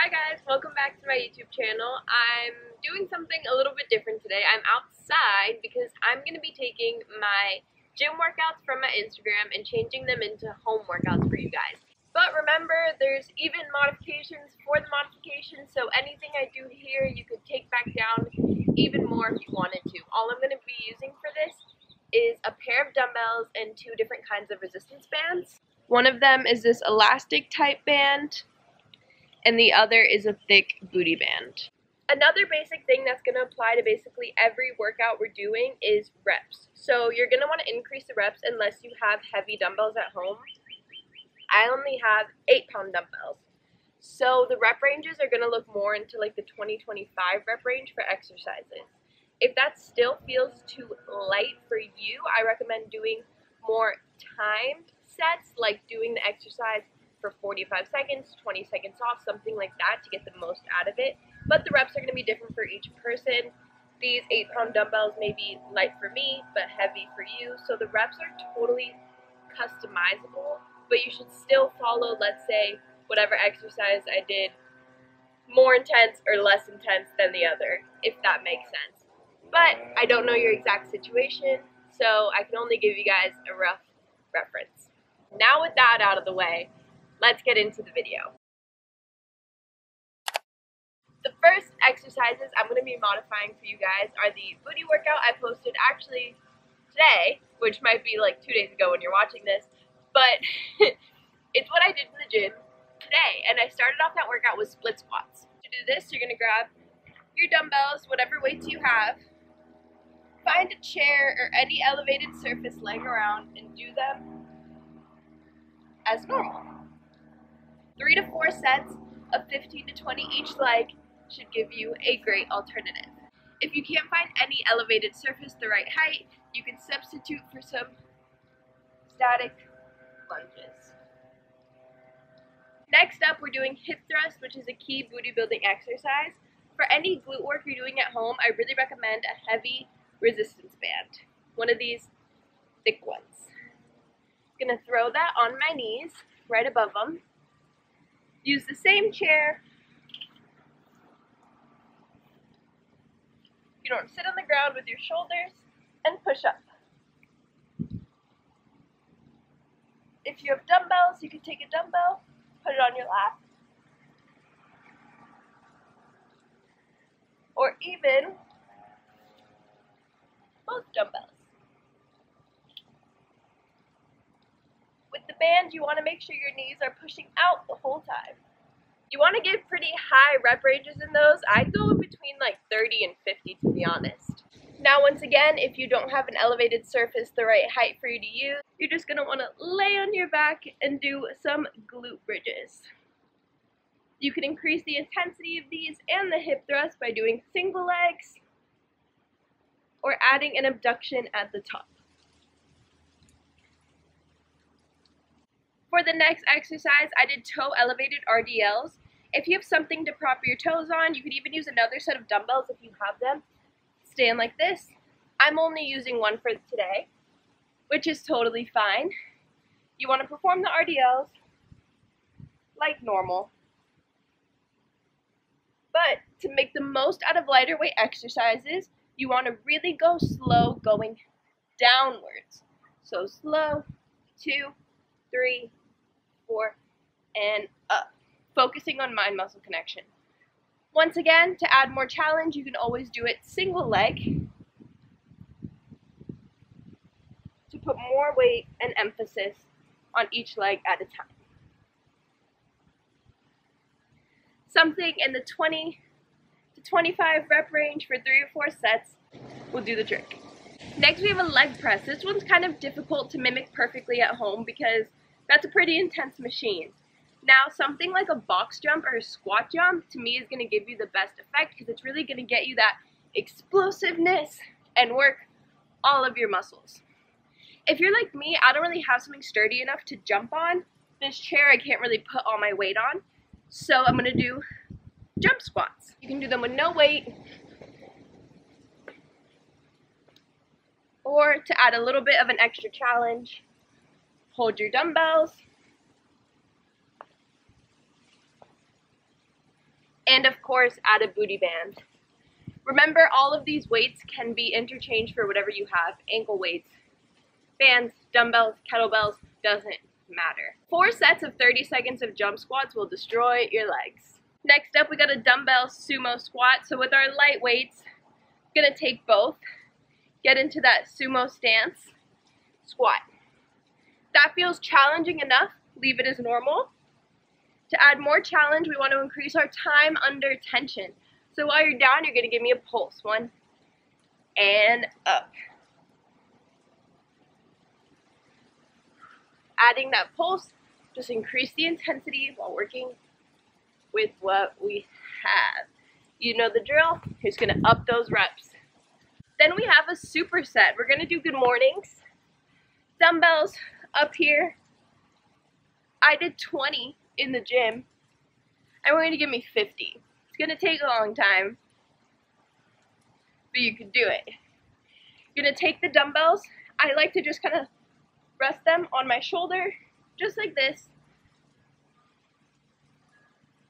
Hi guys, welcome back to my YouTube channel. I'm doing something a little bit different today. I'm outside because I'm going to be taking my gym workouts from my Instagram and changing them into home workouts for you guys. But remember, there's even modifications for the modifications, so anything I do here you could take back down even more if you wanted to. All I'm going to be using for this is a pair of dumbbells and two different kinds of resistance bands. One of them is this elastic type band, and the other is a thick booty band. Another basic thing that's going to apply to basically every workout we're doing is reps. So you're going to want to increase the reps unless you have heavy dumbbells at home. I only have 8-pound dumbbells. So the rep ranges are going to look more into like the 20-25 rep range for exercises. If that still feels too light for you, I recommend doing more timed sets, like doing the exercise for 45 seconds, 20 seconds off, something like that to get the most out of it. But the reps are going to be different for each person. These 8-pound dumbbells may be light for me, but heavy for you. So the reps are totally customizable, but you should still follow, let's say, whatever exercise I did more intense or less intense than the other, if that makes sense. But I don't know your exact situation, so I can only give you guys a rough reference. Now with that out of the way, let's get into the video. The first exercises I'm going to be modifying for you guys are the booty workout I posted actually today, which might be like 2 days ago when you're watching this, but it's what I did in the gym today, and I started off that workout with split squats. To do this, you're going to grab your dumbbells, whatever weights you have, find a chair or any elevated surface laying around, and do them as normal. 3 to 4 sets of 15 to 20 each leg should give you a great alternative. If you can't find any elevated surface the right height, you can substitute for some static lunges. Next up, we're doing hip thrust, which is a key booty building exercise. For any glute work you're doing at home, I really recommend a heavy resistance band, one of these thick ones. I'm going to throw that on my knees, right above them. Use the same chair. You don't sit on the ground with your shoulders, and push up. If you have dumbbells, you can take a dumbbell, put it on your lap, or even both dumbbells. With the band, you want to make sure your knees are pushing out the whole time. You want to give pretty high rep ranges in those. I'd go in between like 30 and 50 to be honest. Now once again, if you don't have an elevated surface the right height for you to use, you're just going to want to lay on your back and do some glute bridges. You can increase the intensity of these and the hip thrust by doing single legs or adding an abduction at the top. For the next exercise, I did toe elevated RDLs. If you have something to prop your toes on, you could even use another set of dumbbells if you have them. Stand like this. I'm only using one for today, which is totally fine. You want to perform the RDLs like normal. But to make the most out of lighter weight exercises, you want to really go slow going downwards. So slow, 2, 3, 4, and up, focusing on mind-muscle connection. Once again, to add more challenge, you can always do it single leg to put more weight and emphasis on each leg at a time. Something in the 20 to 25 rep range for 3 or 4 sets will do the trick. Next, we have a leg press. This one's kind of difficult to mimic perfectly at home because that's a pretty intense machine. Now, something like a box jump or a squat jump, to me, is going to give you the best effect because it's really going to get you that explosiveness and work all of your muscles. If you're like me, I don't really have something sturdy enough to jump on. This chair I can't really put all my weight on, so I'm going to do jump squats. You can do them with no weight, or to add a little bit of an extra challenge, hold your dumbbells, and of course add a booty band. Remember, all of these weights can be interchanged for whatever you have. Ankle weights, bands, dumbbells, kettlebells, doesn't matter. 4 sets of 30 seconds of jump squats will destroy your legs. Next up, we got a dumbbell sumo squat. So with our light weights, I'm gonna take both, get into that sumo stance, squat. That feels challenging enough, leave it as normal. To add more challenge, we want to increase our time under tension. So while you're down, you're gonna give me a pulse. 1 and up. Adding that pulse, just increase the intensity while working with what we have. You know the drill, you're just gonna up those reps. Then we have a superset. We're gonna do good mornings. Dumbbells up here. I did 20 in the gym, and we're gonna give me 50. It's gonna take a long time, but you can do it. You're gonna take the dumbbells. I like to just kind of rest them on my shoulder, just like this.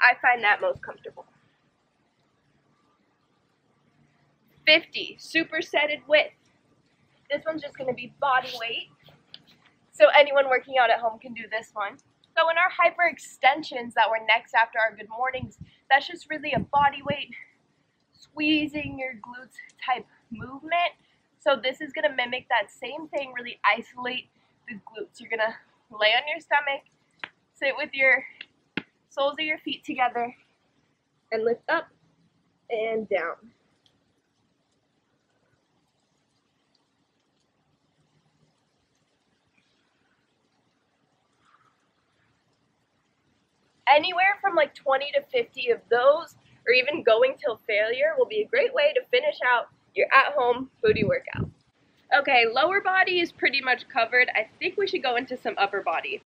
I find that most comfortable. 50, supersetted width. This one's just gonna be body weight. So anyone working out at home can do this one. So in our hyperextensions that were next after our good mornings, that's just really a body weight, squeezing your glutes type movement. So this is gonna mimic that same thing, really isolate the glutes. You're gonna lay on your stomach, sit with your soles of your feet together, and lift up and down. Anywhere from like 20 to 50 of those, or even going till failure, will be a great way to finish out your at-home booty workout. Okay, lower body is pretty much covered. I think we should go into some upper body.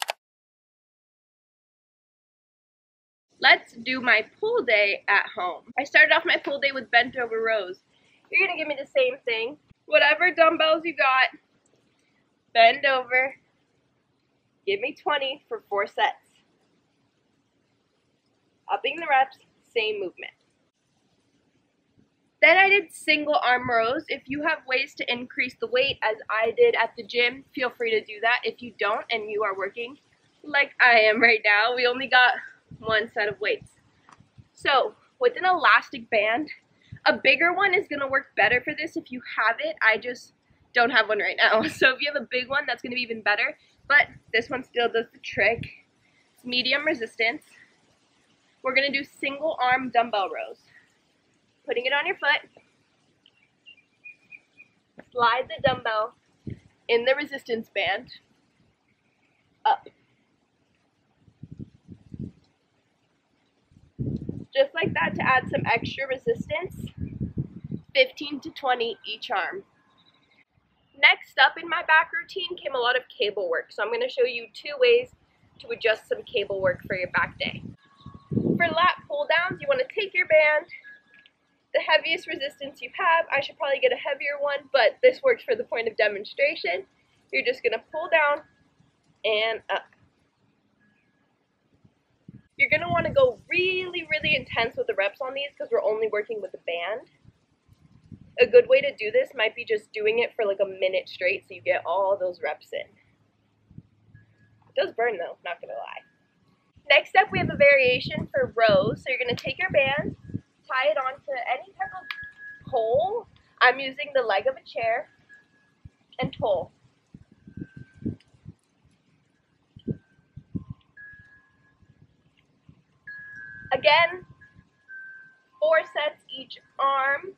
Let's do my pull day at home. I started off my pull day with bent over rows. You're gonna give me the same thing. Whatever dumbbells you got, bend over, give me 20 for 4 sets. Upping the reps, same movement. Then I did single arm rows. If you have ways to increase the weight, as I did at the gym, feel free to do that. If you don't and you are working like I am right now, we only got 1 set of weights. So with an elastic band, a bigger one is gonna work better for this if you have it. I just don't have one right now. So if you have a big one, that's gonna be even better. But this one still does the trick. It's medium resistance. We're gonna do single arm dumbbell rows. Putting it on your foot, slide the dumbbell in the resistance band, up. Just like that to add some extra resistance, 15 to 20 each arm. Next up in my back routine came a lot of cable work, so I'm gonna show you 2 ways to adjust some cable work for your back day. For lat pull downs, you wanna take your band, the heaviest resistance you have. I should probably get a heavier one, but this works for the point of demonstration. You're just gonna pull down and up. You're gonna wanna go really, really intense with the reps on these because we're only working with the band. A good way to do this might be just doing it for like a minute straight so you get all those reps in. It does burn though, not gonna lie. Next up, we have a variation for rows. So you're gonna take your band, tie it onto any type of pole. I'm using the leg of a chair and pull. Again, 4 sets each arm.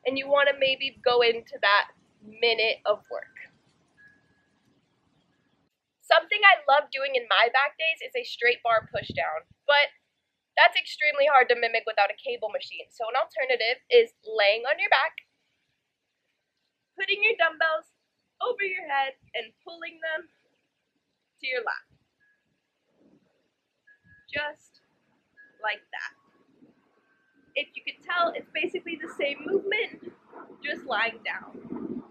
And you want to maybe go into that minute of work. Something I love doing in my back days is a straight bar push down, but that's extremely hard to mimic without a cable machine. So an alternative is laying on your back, putting your dumbbells over your head and pulling them to your lap. Just like that. If you can tell, it's basically the same movement, just lying down.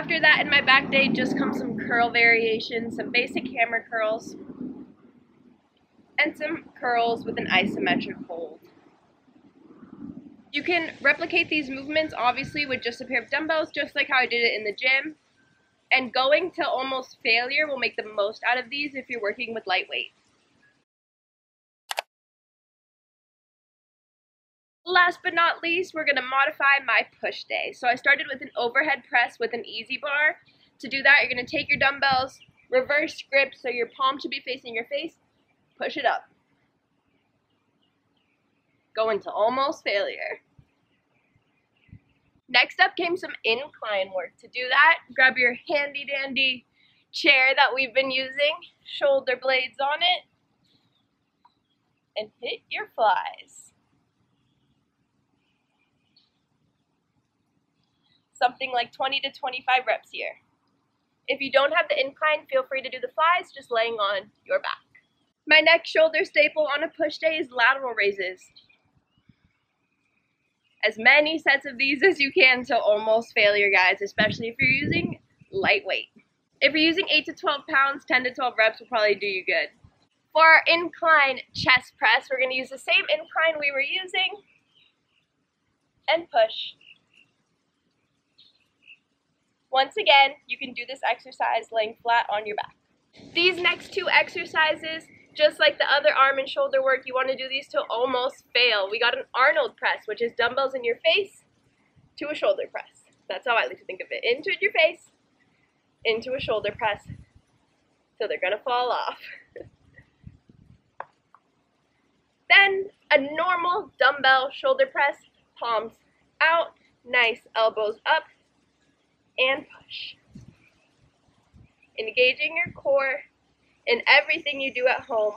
After that, in my back day, just comes some curl variations, some basic hammer curls, and some curls with an isometric hold. You can replicate these movements, obviously, with just a pair of dumbbells, just like how I did it in the gym. And going to almost failure will make the most out of these if you're working with lightweight. Last but not least, we're going to modify my push day. So I started with an overhead press with an easy bar. To do that, you're going to take your dumbbells, reverse grip, so your palm should be facing your face, push it up. Go into almost failure. Next up came some incline work. To do that, grab your handy dandy chair that we've been using, shoulder blades on it, and hit your flies. Something like 20 to 25 reps here. If you don't have the incline, feel free to do the flies, just laying on your back. My next shoulder staple on a push day is lateral raises. As many sets of these as you can till almost failure, guys, especially if you're using lightweight. If you're using 8 to 12 pounds, 10 to 12 reps will probably do you good. For our incline chest press, we're going to use the same incline we were using and push. Once again, you can do this exercise laying flat on your back. These next two exercises, just like the other arm and shoulder work, you want to do these till almost fail. We got an Arnold press, which is dumbbells in your face to a shoulder press. That's how I like to think of it. Into your face, into a shoulder press, so they're going to fall off. Then a normal dumbbell shoulder press, palms out, nice elbows up, and push. Engaging your core in everything you do at home.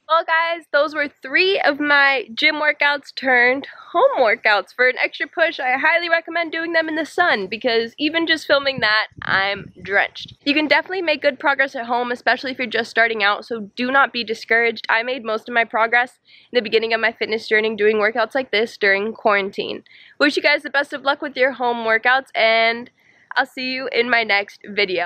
Well guys, those were 3 of my gym workouts turned home workouts. For an extra push, I highly recommend doing them in the sun because even just filming that, I'm drenched. You can definitely make good progress at home, especially if you're just starting out, so do not be discouraged. I made most of my progress in the beginning of my fitness journey doing workouts like this during quarantine. Wish you guys the best of luck with your home workouts, and I'll see you in my next video.